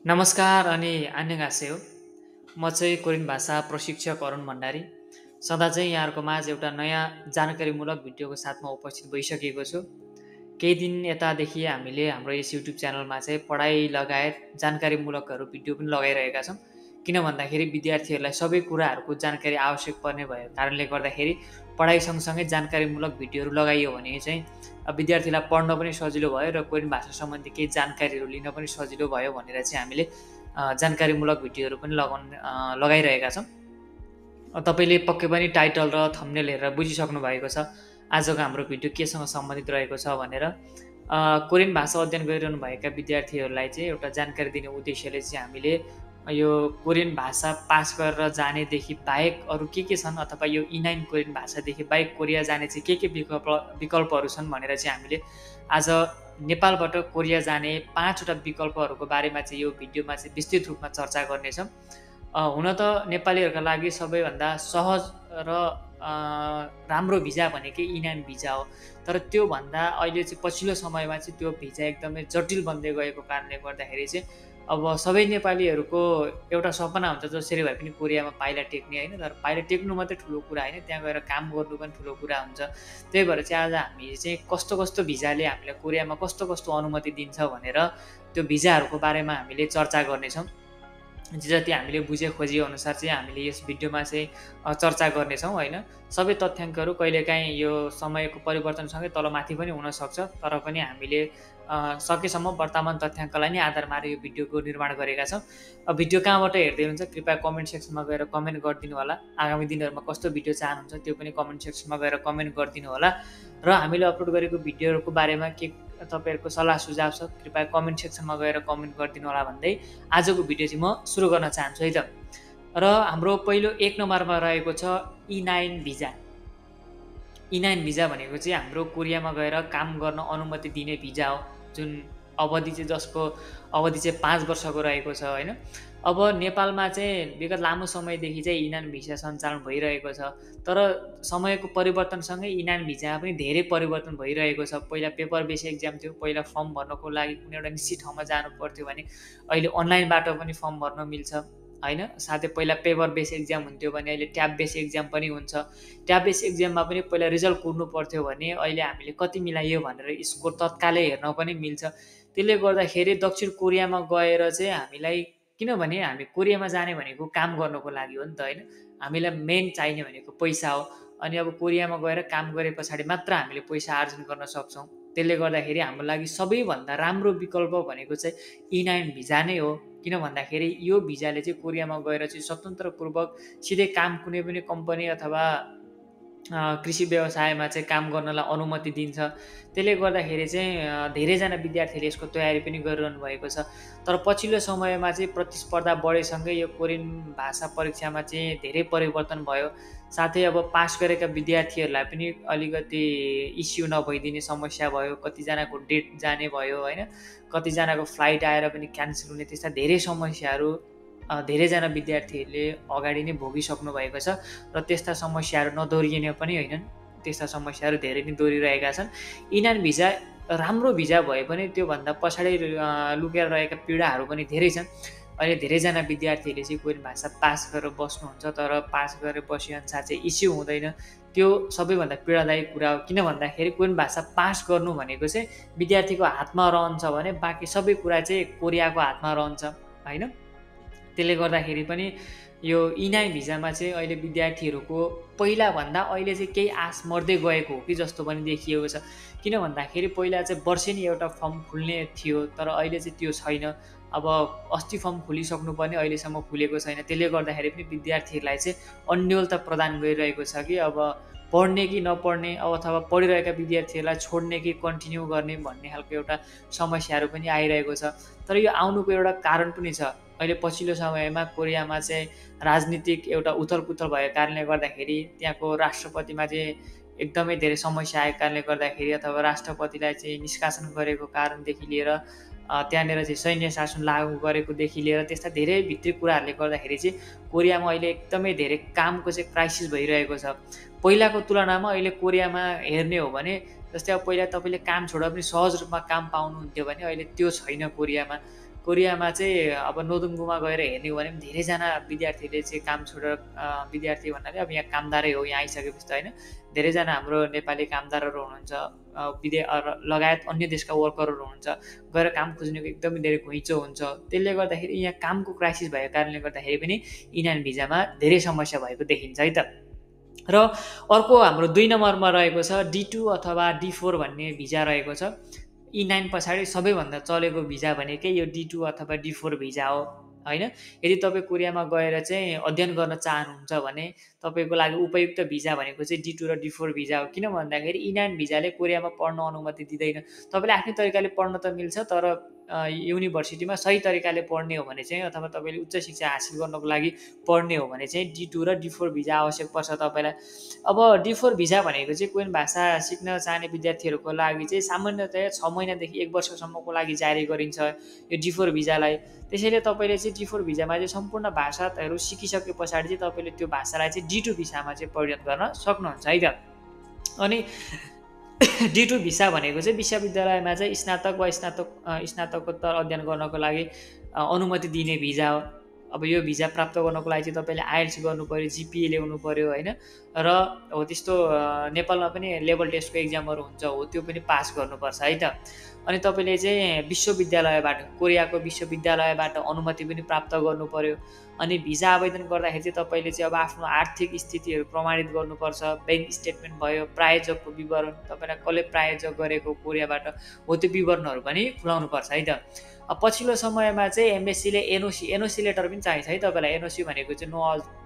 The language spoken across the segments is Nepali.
नमस्कार अनि आन्यगासेयो। म चाहिँ कोरियन भाषा प्रशिक्षक अरुण भण्डारी। सदा चाहिँ यहाँहरूको माझ एउटा नयाँ जानकारीमूलक भिडियोको साथमा उपस्थित भइसकेको छु। केही दिन यतादेखि हामीले हाम्रो यस युट्युब च्यानलमा चाहिँ पढाइ लगायत जानकारीमूलकहरू भिडियो पनि लगाइरहेका छौँ। किन भन्दाखेरि विद्यार्थीहरूलाई सबै कुराहरूको जानकारी आवश्यक पर्ने भएको कारणले गर्दाखेरि पढाइ सँगसँगै जानकारीमूलक भिडियोहरू लगाइयो भने चाहिँ विद्यार्थीलाई पढ्न पनि सजिलो भयो र कोरियन भाषा सम्बन्धी केही जानकारीहरू लिन पनि सजिलो भयो भनेर चाहिँ हामीले जानकारीमूलक भिडियोहरू पनि लगाइरहेका छौँ। तपाईँले पक्कै पनि टाइटल र थम्बनेल हेरेर बुझिसक्नु भएको छ आजको हाम्रो भिडियो केसँग सम्बन्धित रहेको छ भनेर। कोरियन भाषा अध्ययन गरिरहनु भएका विद्यार्थीहरूलाई चाहिँ एउटा जानकारी दिने उद्देश्यले चाहिँ हामीले यो कोरियन भाषा पास गरेर जानेदेखि बाहेक अरू के छन् अथवा यो E9 कोरियन भाषादेखि बाहेक कोरिया जाने चाहिँ के विकल्पहरू छन् भनेर चाहिँ हामीले आज नेपालबाट कोरिया जाने 5वटा विकल्पहरूको बारेमा चाहिँ यो भिडियोमा चाहिँ विस्तृत रूपमा चर्चा गर्नेछौँ। हुन त नेपालीहरूका लागि सबैभन्दा सहज र राम्रो भिजा भनेकै E9 भिजा हो। तर त्योभन्दा अहिले चाहिँ पछिल्लो समयमा चाहिँ त्यो भिजा एकदमै जटिल बन्दै गएको कारणले गर्दाखेरि चाहिँ अब सबै नेपालीहरूको एउटा सपना हुन्छ जसरी भए पनि कोरियामा पाइला टेक्ने होइन। तर पाइला टेक्नु मात्रै ठुलो कुरा होइन, त्यहाँ गएर काम गर्नु पनि ठुलो कुरा हुन्छ। त्यही भएर चाहिँ आज हामी चाहिँ कस्तो कस्तो भिजाले हामीलाई कोरियामा कस्तो कस्तो अनुमति दिन्छ भनेर त्यो भिजाहरूको बारेमा हामीले चर्चा गर्नेछौँ। जति हामीले बुझे खोजे अनुसार चाहिँ हामीले यस भिडियोमा चाहिँ चर्चा गर्नेछौँ होइन। सबै तथ्याङ्कहरू कहिलेकाहीँ यो समयको परिवर्तनसँगै तलमाथि पनि हुनसक्छ, तर पनि हामीले सकेसम्म वर्तमान तथ्याङ्कलाई नै आधार मारेर यो भिडियोको निर्माण गरेका छौँ। भिडियो कहाँबाट हेर्दै हुनुहुन्छ कृपया कमेन्ट सेक्सनमा गएर कमेन्ट गरिदिनु होला। आगामी दिनहरूमा कस्तो भिडियो चाहनुहुन्छ त्यो पनि कमेन्ट सेक्सनमा गएर कमेन्ट गरिदिनु होला। र हामीले अपलोड गरेको भिडियोहरूको बारेमा के तपाईँहरूको सल्लाह सुझाव छ कृपया कमेन्ट सेक्सनमा गएर कमेन्ट गरिदिनु होला भन्दै आजको भिडियो चाहिँ म सुरु गर्न चाहन्छु है त। र हाम्रो पहिलो 1 नम्बरमा रहेको छ E9 भिजा। E9 भिजा भनेको चाहिँ हाम्रो कोरियामा गएर काम गर्न अनुमति दिने भिजा हो, जुन अवधि चाहिँ जसको अवधि चाहिँ 5 वर्षको रहेको छ होइन। अब नेपालमा चाहिँ विगत लामो समयदेखि चाहिँ E9 भिजा सञ्चालन भइरहेको छ, तर समयको परिवर्तनसँगै E9 भिजामा पनि धेरै परिवर्तन भइरहेको छ। पहिला पेपर बेस एक्जाम थियो, पहिला फर्म भर्नको लागि कुनै एउटा निश्चित ठाउँमा जानु पर्थ्यो भने अहिले अनलाइनबाट पनि फर्म भर्न मिल्छ होइन। साथै पहिला पेपर बेस एक्जाम हुन्थ्यो भने अहिले ट्याब बेस एक्जाम पनि हुन्छ। ट्याब बेस एक्जाममा पनि पहिला रिजल्ट कुर्नु पर्थ्यो भने अहिले हामीले कति मिलाइयो भनेर स्कोर तत्कालै हेर्न पनि मिल्छ। त्यसले गर्दाखेरि दक्षिण कोरियामा गएर चाहिँ हामीलाई, किनभने हामी कोरियामा जाने भनेको काम गर्नको लागि हो नि त होइन, हामीलाई मेन चाहिने भनेको पैसा हो। अनि अब कोरियामा गएर काम गरे पछाडि मात्र हामीले पैसा आर्जन गर्न सक्छौँ। त्यसले गर्दाखेरि हाम्रो लागि सबैभन्दा राम्रो विकल्प भनेको चाहिँ E9 भिजा नै हो। किन भन्दाखेरि यो भिजाले चाहिँ कोरियामा गएर चाहिँ स्वतन्त्रपूर्वक सिधै काम कुनै पनि कम्पनी अथवा कृषि व्यवसायमा चाहिँ काम गर्नलाई अनुमति दिन्छ। त्यसले गर्दाखेरि चाहिँ धेरैजना विद्यार्थीले यसको तयारी पनि गरिरहनु भएको छ। तर पछिल्लो समयमा चाहिँ प्रतिस्पर्धा बढेसँगै यो कोरियन भाषा परीक्षामा चाहिँ धेरै परिवर्तन भयो। साथै अब पास गरेका विद्यार्थीहरूलाई पनि अलिकति इस्यु नभइदिने समस्या भयो, कतिजनाको डेट जाने भयो होइन, कतिजनाको फ्लाइट आएर पनि क्यान्सल हुने, त्यस्ता धेरै समस्याहरू धेरैजना विद्यार्थीहरूले अगाडि नै भोगिसक्नु भएको छ। र त्यस्ता समस्याहरू नदोहोरिने पनि होइनन्, त्यस्ता समस्याहरू धेरै नै दोहोरिरहेका छन्। E9 भिजा राम्रो भिजा भए पनि त्योभन्दा पछाडि लुकेर रहेका पीडाहरू पनि धेरै छन्। अहिले धेरैजना विद्यार्थीहरूले चाहिँ कोरियन भाषा पास गरेर बस्नुहुन्छ, तर पास गरेर बसेअनुसार चाहिँ इस्यु हुँदैन। त्यो सबैभन्दा पीडादायी कुरा हो। किन भन्दाखेरि कोरियन भाषा पास गर्नु भनेको चाहिँ विद्यार्थीको हातमा रहन्छ भने बाँकी सबै कुरा चाहिँ कोरियाको हातमा रहन्छ होइन। त्यसले गर्दाखेरि पनि यो E9 भिजामा चाहिँ अहिले विद्यार्थीहरूको पहिलाभन्दा अहिले चाहिँ केही आश मर्दै गएको हो कि जस्तो पनि देखिएको छ। किन भन्दाखेरि पहिला चाहिँ वर्षेनी एउटा फर्म खुल्ने थियो, तर अहिले चाहिँ त्यो छैन। अब अस्ति फर्म खुलिसक्नुपर्ने अहिलेसम्म खुलेको छैन। त्यसले गर्दाखेरि पनि विद्यार्थीहरूलाई चाहिँ अन्योलता प्रदान गरिरहेको छ कि अब पढ्ने कि नपढ्ने, अब अथवा पढिरहेका विद्यार्थीहरूलाई छोड्ने कि कन्टिन्यू गर्ने भन्ने खालको एउटा समस्याहरू पनि आइरहेको छ। तर यो आउनुको एउटा कारण पनि छ। अहिले पछिल्लो समयमा कोरियामा चाहिँ राजनीतिक एउटा उथलपुथल भएको कारणले गर्दाखेरि त्यहाँको राष्ट्रपतिमा चाहिँ एकदमै धेरै समस्या आएको कारणले गर्दाखेरि अथवा राष्ट्रपतिलाई चाहिँ निष्कासन गरेको कारणदेखि लिएर त्यहाँनिर चाहिँ सैन्य शासन लागू गरेकोदेखि लिएर त्यस्ता धेरै भित्री कुराहरूले गर्दाखेरि चाहिँ कोरियामा अहिले एकदमै धेरै कामको चाहिँ क्राइसिस भइरहेको छ। पहिलाको तुलनामा अहिले कोरियामा हेर्ने हो भने जस्तै अब पहिला तपाईँले काम छोड्दा पनि सहज रूपमा काम पाउनुहुन्थ्यो भने अहिले त्यो छैन कोरियामा। कोरियामा चाहिँ अब नोदुङ्गुमा गएर हेर्ने हो भने पनि धेरैजना विद्यार्थीले चाहिँ काम छोडेर विद्यार्थी भन्नाले अब यहाँ कामदारै हो, यहाँ आइसकेपछि त होइन, धेरैजना हाम्रो नेपाली कामदारहरू हुनुहुन्छ, लगायत अन्य देशका वर्करहरू हुनुहुन्छ, गएर काम खोज्नेको एकदमै धेरै घुइँचो हुन्छ। त्यसले गर्दाखेरि यहाँ कामको क्राइसिस भएको कारणले गर्दाखेरि पनि इनान भिजामा धेरै समस्या भएको देखिन्छ है त। र अर्को हाम्रो 2 नम्बरमा रहेको छ D2 अथवा D4 भन्ने भिजा रहेको छ। E9 पछाडि सबैभन्दा चलेको भिजा भनेकै यो D2 अथवा D4 भिजा हो होइन। यदि तपाईँ कोरियामा गएर चाहिँ अध्ययन गर्न चाहनुहुन्छ भने तपाईँको लागि उपयुक्त भिजा भनेको चाहिँ D2 र D4 भिजा हो। किन भन्दाखेरि E9 भिजाले कोरियामा पढ्न अनुमति दिँदैन। तपाईँले आफ्नै तरिकाले पढ्न त मिल्छ, तर युनिभर्सिटीमा सही तरिकाले पढ्ने हो भने चाहिँ अथवा तपाईँले उच्च शिक्षा हासिल गर्नको लागि पढ्ने हो भने चाहिँ D2 र D4 भिजा आवश्यक पर्छ तपाईँलाई। अब D4 भिजा भनेको चाहिँ कोरियन भाषा सिक्न चाहने विद्यार्थीहरूको लागि चाहिँ सामान्यतया 6 महिनादेखि 1 वर्षसम्मको लागि जारी गरिन्छ यो D4 भिजालाई। त्यसैले तपाईँले चाहिँ D4 भिजामा चाहिँ सम्पूर्ण भाषाहरू सिकिसके पछाडि चाहिँ तपाईँले त्यो भाषालाई चाहिँ D2 भिसामा चाहिँ परिणत गर्न सक्नुहुन्छ है त। अनि D2 भिसा भनेको चाहिँ विश्वविद्यालयमा चाहिँ स्नातक वा स्नातकोत्तर अध्ययन गर्नको लागि अनुमति दिने भिजा हो। अब यो भिजा प्राप्त गर्नको लागि चाहिँ तपाईँले IELTS गर्नु पऱ्यो, GPA ल्याउनु पऱ्यो होइन, र हो त्यस्तो नेपालमा पनि लेभल टेस्टको इक्जामहरू हुन्छ, हो त्यो पनि पास गर्नुपर्छ है त। अनि तपाईँले चाहिँ विश्वविद्यालयबाट, कोरियाको विश्वविद्यालयबाट अनुमति पनि प्राप्त गर्नु पऱ्यो। अनि भिजा आवेदन गर्दाखेरि चाहिँ तपाईँले चाहिँ अब आफ्नो आर्थिक स्थितिहरू प्रमाणित गर्नुपर्छ। ब्याङ्क स्टेटमेन्ट भयो, प्रायोजकको विवरण, तपाईँलाई कसले प्रायोजक गरेको कोरियाबाट हो त्यो विवरणहरू पनि खुलाउनुपर्छ है त। पछिल्लो समयमा चाहिँ एमबेसीले एनओसी लेटर पनि चाहिन्छ है तपाईँलाई। एनओसी भनेको चाहिँ नो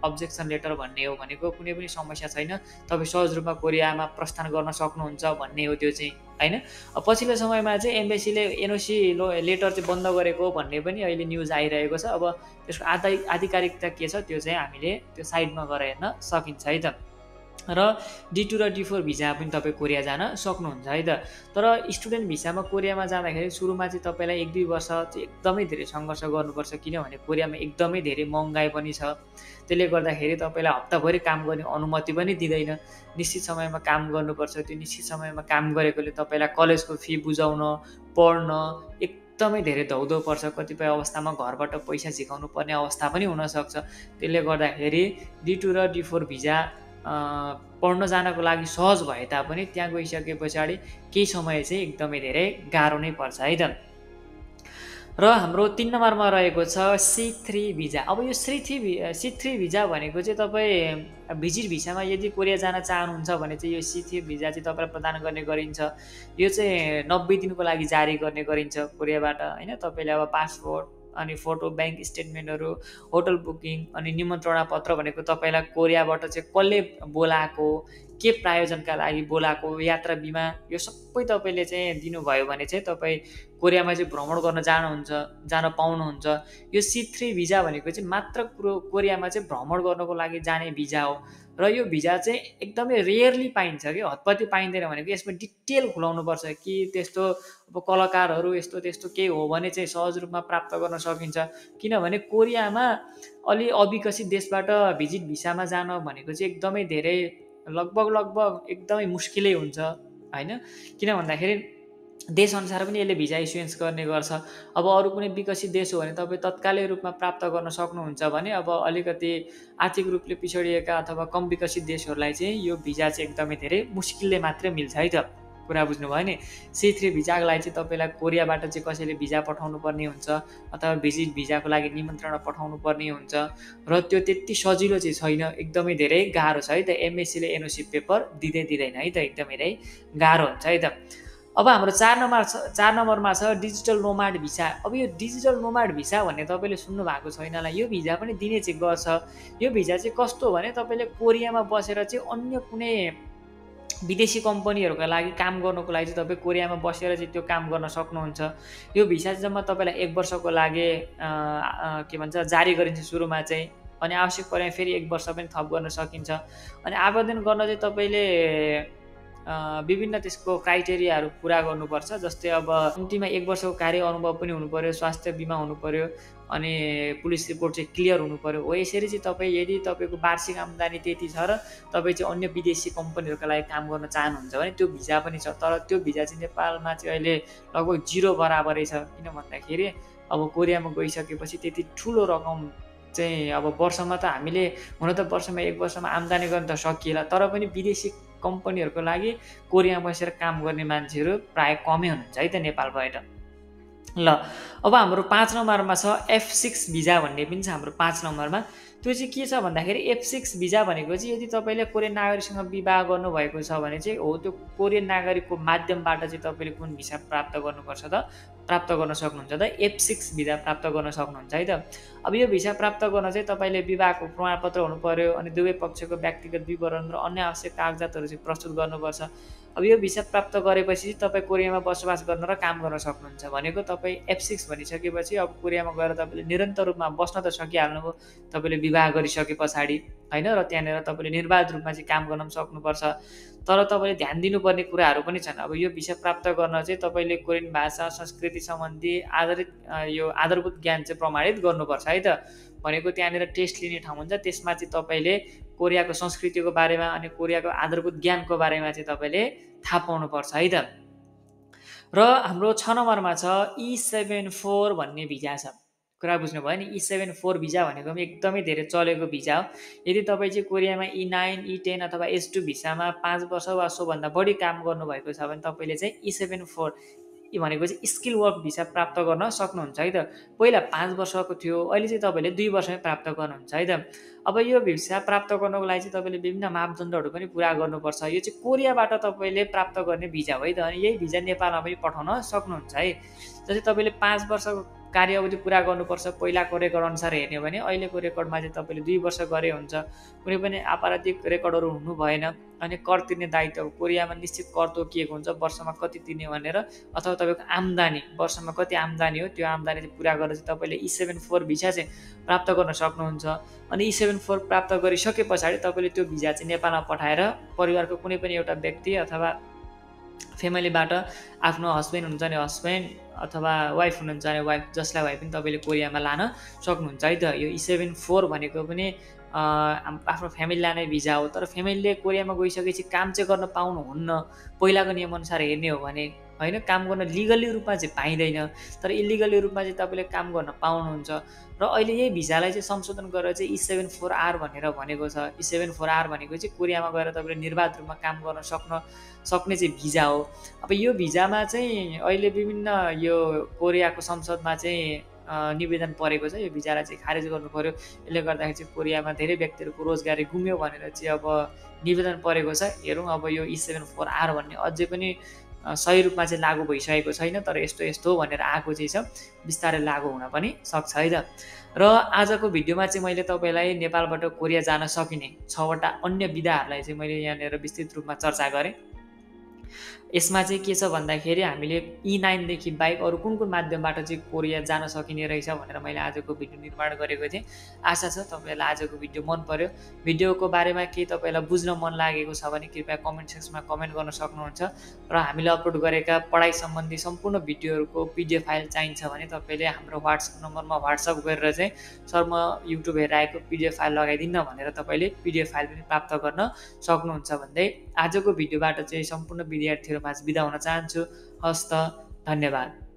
अब्जेक्सन लेटर भन्ने हो, भनेको कुनै पनि समस्या छैन, तपाईँ सहज रूपमा कोरियामा प्रस्थान गर्न सक्नुहुन्छ भन्ने हो त्यो चाहिँ होइन। पछिल्लो समयमा चाहिँ एमबेसीले एनओसी लेटर चाहिँ बन्द गरेको भन्ने पनि अहिले न्युज आइरहेको छ। अब त्यसको आधिकारिकता के छ त्यो चाहिँ हामीले त्यो साइडमा गएर हेर्न सकिन्छ है त। र D2 र D4 भिजा पनि तपाईँ कोरिया जान सक्नुहुन्छ है त। तर स्टुडेन्ट भिसामा कोरियामा जाँदाखेरि सुरुमा चाहिँ तपाईँलाई 1-2 वर्ष चाहिँ एकदमै धेरै सङ्घर्ष गर्नुपर्छ, किनभने कोरियामा एकदमै धेरै महँगाई पनि छ। त्यसले गर्दाखेरि तपाईँलाई हप्ताभरि काम गर्ने अनुमति पनि दिँदैन, निश्चित समयमा काम गर्नुपर्छ। त्यो निश्चित समयमा काम गरेकोले तपाईँलाई कलेजको फी बुझाउन, पढ्न एकदमै धेरै धौधो पर्छ। कतिपय अवस्थामा घरबाट पैसा झिकाउनु पर्ने अवस्था पनि हुनसक्छ। त्यसले गर्दाखेरि D2 र D4 भिजा पढ्न जानको लागि सहज भए तापनि त्यहाँ गइसके पछाडि केही समय चाहिँ एकदमै धेरै गाह्रो नै पर्छ है त। र हाम्रो 3 नम्बरमा रहेको छ C3 भिजा। अब यो C3 भिजा भनेको चाहिँ तपाईँ भिजिट भिसामा यदि कोरिया जान चाहनुहुन्छ भने चाहिँ यो C3 भिजा चाहिँ तपाईँलाई प्रदान गर्ने गरिन्छ। यो चाहिँ 90 दिनको लागि जारी गर्ने गरिन्छ कोरियाबाट होइन। तपाईँले अब पासपोर्ट अनि फोटो, ब्याङ्क स्टेटमेन्टहरू, होटल बुकिङ अनि निमन्त्रणा पत्र भनेको तपाईँलाई कोरियाबाट चाहिँ कसले बोलाएको, के प्रायोजनका लागि बोलाएको, यात्रा बिमा, यो सबै तपाईँले चाहिँ दिनुभयो भने चाहिँ तपाईँ कोरियामा चाहिँ भ्रमण गर्न जान पाउनुहुन्छ। यो C3 भिजा भनेको चाहिँ मात्र कोरियामा चाहिँ भ्रमण गर्नको लागि जाने भिजा हो। र यो भिजा चाहिँ एकदमै रेयरली पाइन्छ कि हतपति पाइँदैन, भनेको यसमा डिटेल खुलाउनुपर्छ कि त्यस्तो अब कलाकारहरू यस्तो त्यस्तो केही हो भने चाहिँ सहज रूपमा प्राप्त गर्न सकिन्छ। किनभने कोरियामा अलि अविकसित देशबाट भिजिट भिसामा जान भनेको चाहिँ एकदमै धेरै लगभग एकदमै मुस्किलै हुन्छ होइन। किन भन्दाखेरि देशअनुसार पनि यसले भिजा इस्युएन्स गर्ने गर्छ। अब अरू कुनै विकसित देश हो भने तपाईँ तत्कालै रूपमा प्राप्त गर्न सक्नुहुन्छ भने अब अलिकति आर्थिक रूपले पिछडिएका अथवा कम विकसित देशहरूलाई चाहिँ यो भिजा चाहिँ एकदमै धेरै मुस्किलले मात्रै मिल्छ है त। कुरा बुझ्नुभयो नि। C3 भिजाको लागि चाहिँ तपाईँलाई कोरियाबाट चाहिँ कसैले भिजा पठाउनु पर्ने हुन्छ अथवा भिजिट भिजाको लागि निमन्त्रणा पठाउनु पर्ने हुन्छ, र त्यो त्यति सजिलो चाहिँ छैन, एकदमै धेरै गाह्रो छ है त। एमएससीले एनओसी पेपर दिँदैन है त, एकदमै धेरै गाह्रो हुन्छ है त। अब हाम्रो 4 नम्बरमा छ डिजिटल नोमाड भिसा। अब यो डिजिटल नोमाड भिसा भन्ने तपाईँले सुन्नु भएको छैन होला। यो भिजा पनि दिने चाहिँ गर्छ। यो भिजा चाहिँ कस्तो भने तपाईँले कोरियामा बसेर चाहिँ अन्य कुनै विदेशी कम्पनीहरूका लागि काम गर्नको लागि चाहिँ तपाईँ कोरियामा बसेर चाहिँ त्यो काम गर्न सक्नुहुन्छ। यो भिसा चाहिँ जम्मा तपाईँलाई 1 वर्षको लागि के भन्छ जारी गरिन्छ सुरुमा चाहिँ, अनि आवश्यक परे फेरि 1 वर्ष पनि थप गर्न सकिन्छ। अनि आवेदन गर्न चाहिँ तपाईँले विभिन्न त्यसको क्राइटेरियाहरू पुरा गर्नुपर्छ। जस्तै अब कम्तीमा 1 वर्षको कार्य अनुभव पनि हुनु पर्यो, स्वास्थ्य बिमा हुनु पर्यो, अनि पुलिस रिपोर्ट चाहिँ क्लियर हुनु पर्यो। हो यसरी चाहिँ तपाईँ यदि तपाईँको वार्षिक आम्दानी त्यति छ र तपाईँ चाहिँ अन्य विदेशी कम्पनीहरूका लागि काम गर्न चाहनुहुन्छ भने त्यो भिजा पनि छ। तर त्यो भिजा चाहिँ नेपालमा चाहिँ अहिले लगभग 0 बराबरै छ। किन भन्दाखेरि अब कोरियामा गइसकेपछि त्यति ठुलो रकम चाहिँ अब वर्षमा त हामीले हुन त वर्षमा 1 वर्षमा आम्दानी गर्न त सकिएला, तर पनि विदेशी कम्पनीहरूको लागि कोरियामा बसेर काम गर्ने मान्छेहरू प्रायः कमै हुनुहुन्छ है त नेपाल भएर। ल अब हाम्रो 5 नम्बरमा छ F6 भिजा भन्ने पनि छ हाम्रो 5 नम्बरमा। त्यो चाहिँ के छ भन्दाखेरि F6 भिजा भनेको चाहिँ यदि तपाईँले कोरियन नागरिकसँग विवाह गर्नुभएको छ भने चाहिँ हो त्यो कोरियन नागरिकको माध्यमबाट चाहिँ तपाईँले कुन भिसा प्राप्त गर्नुपर्छ त प्राप्त गर्न सक्नुहुन्छ त F6 भिजा प्राप्त गर्न सक्नुहुन्छ है त। अब यो भिसा प्राप्त गर्न चाहिँ तपाईँले विवाहको प्रमाणपत्र हुनु पर्यो, अनि दुवै पक्षको व्यक्तिगत विवरण र अन्य आवश्यक कागजातहरू चाहिँ प्रस्तुत गर्नुपर्छ। अब यो भिसा प्राप्त गरेपछि तपाईँ कोरियामा बसोबास गर्न र काम गर्न सक्नुहुन्छ। भनेको तपाईँ F6 भनिसकेपछि अब कोरियामा गएर तपाईँले निरन्तर रूपमा बस्न त सकिहाल्नुभयो तपाईँले विवाह गरिसके पछाडि होइन, र त्यहाँनिर तपाईँले निर्बाध रूपमा चाहिँ काम गर्न पनि सक्नुपर्छ। तर तपाईँले ध्यान दिनुपर्ने कुराहरू पनि छन्। अब यो भिसा प्राप्त गर्न चाहिँ तपाईँले कोरियन भाषा संस्कृति सम्बन्धी यो आधारभूत ज्ञान चाहिँ प्रमाणित गर्नुपर्छ है त। भनेको त्यहाँनिर टेस्ट लिने ठाउँ हुन्छ, त्यसमा चाहिँ तपाईँले कोरियाको संस्कृतिको बारेमा अनि कोरियाको आधारभूत ज्ञानको बारेमा चाहिँ तपाईँले थाहा पाउनुपर्छ है त। र हाम्रो 6 नम्बरमा छ E74 भन्ने भिजा छ। कुरा बुझ्नुभयो नि, E74 भिजा भनेको पनि एकदमै धेरै चलेको भिजा हो। यदि तपाईँ चाहिँ कोरियामा E9, E10 अथवा H2 भिसामा 5 वर्ष वा सोभन्दा बढी काम गर्नुभएको छ भने तपाईँले चाहिँ E74 भनेको चाहिँ स्किल वर्क भिसा प्राप्त गर्न सक्नुहुन्छ है त। पहिला 5 वर्षको थियो, अहिले चाहिँ तपाईँले 2 वर्षमै प्राप्त गर्नुहुन्छ है त। अब यो भिसा प्राप्त गर्नको लागि चाहिँ तपाईँले विभिन्न मापदण्डहरू पनि पुरा गर्नुपर्छ। यो चाहिँ कोरियाबाट तपाईँले प्राप्त गर्ने भिजा हो है त, अनि यही भिजा नेपालमा पनि पठाउन सक्नुहुन्छ है। जस्तै तपाईँले 5 वर्षको कार्य अवधि पुरा गर्नुपर्छ पहिलाको रेकर्ड अनुसार हेर्ने हो भने अहिलेको रेकर्डमा चाहिँ तपाईँले 2 वर्ष गरे हुन्छ। कुनै पनि आपराधिक रेकर्डहरू हुनु भएन, अनि कर तिर्ने दायित्व कोरियामा निश्चित कर तोकिएको हुन्छ वर्षमा कति तिर्ने भनेर, अथवा तपाईँको आम्दानी वर्षमा कति आम्दानी हो त्यो आम्दानी चाहिँ पुरा गरेर चाहिँ तपाईँले E74 भिसा चाहिँ प्राप्त गर्न सक्नुहुन्छ। अनि E74 प्राप्त गरिसके पछाडि तपाईँले त्यो भिजा चाहिँ नेपालमा पठाएर परिवारको कुनै पनि एउटा व्यक्ति अथवा फ्यामिलीबाट आफ्नो हस्बेन्ड हुनुहुन्छ भने हस्बेन्ड अथवा वाइफ हुनुहुन्छ भने वाइफ, जसलाई वाइफ पनि तपाईँले कोरियामा लान सक्नुहुन्छ है त। यो E74 भनेको पनि आफ्नो फ्यामिली लाने भिजा हो, तर फ्यामिलीले कोरियामा गइसकेपछि काम चाहिँ गर्न पाउनुहुन्न पहिलाको नियमअनुसार हेर्ने हो भने होइन। काम गर्न लिगली रूपमा चाहिँ पाइँदैन, तर इलिगली रूपमा चाहिँ तपाईँले काम गर्न पाउनुहुन्छ। र अहिले यही भिजालाई चाहिँ संशोधन गरेर चाहिँ E74R भनेर भनेको छ। E74R भनेको चाहिँ कोरियामा गएर तपाईँले निर्बाध रूपमा काम गर्न सक्ने चाहिँ भिजा हो। अब यो भिजामा चाहिँ अहिले विभिन्न यो कोरियाको संसदमा चाहिँ निवेदन परेको छ, यो भिजालाई चाहिँ खारेज गर्नु पर्यो। यसले गर्दाखेरि चाहिँ कोरियामा धेरै व्यक्तिहरूको रोजगारी गुम्यो भनेर चाहिँ अब निवेदन परेको छ। हेरौँ अब यो E74R भन्ने अझै पनि सही रूपमा चाहिँ लागू भइसकेको छैन, तर यस्तो भनेर आएको चाहिँ छ, बिस्तारै लागू हुन पनि सक्छ है त। र आजको भिडियोमा चाहिँ मैले तपाईँलाई नेपालबाट कोरिया जान सकिने 6वटा अन्य विधाहरूलाई चाहिँ मैले यहाँनिर विस्तृत रूपमा चर्चा गरेँ। यसमा चाहिँ के छ भन्दाखेरि हामीले E9 देखि बाहेक अरू कुन कुन माध्यमबाट चाहिँ कोरिया जान सकिने रहेछ भनेर मैले आजको भिडियो निर्माण गरेको थिएँ। आशा छ तपाईँलाई आजको भिडियो मन पर्यो। भिडियोको बारेमा केही तपाईँलाई बुझ्न मन लागेको छ भने कृपया कमेन्ट सेक्सनमा कमेन्ट गर्न सक्नुहुन्छ। र हामीले अपलोड गरेका पढाइ सम्बन्धी सम्पूर्ण भिडियोहरूको PDF फाइल चाहिन्छ भने तपाईँले हाम्रो WhatsApp नम्बरमा WhatsApp गरेर चाहिँ सर म युट्युब हेरेर आएको PDF फाइल लगाइदिन्न भनेर तपाईँले PDF फाइल पनि प्राप्त गर्न सक्नुहुन्छ भन्दै आजको भिडियोबाट चाहिँ सम्पूर्ण विद्यार्थीहरू माझ बिदा हुन चाहन्छु। हस्त, धन्यवाद।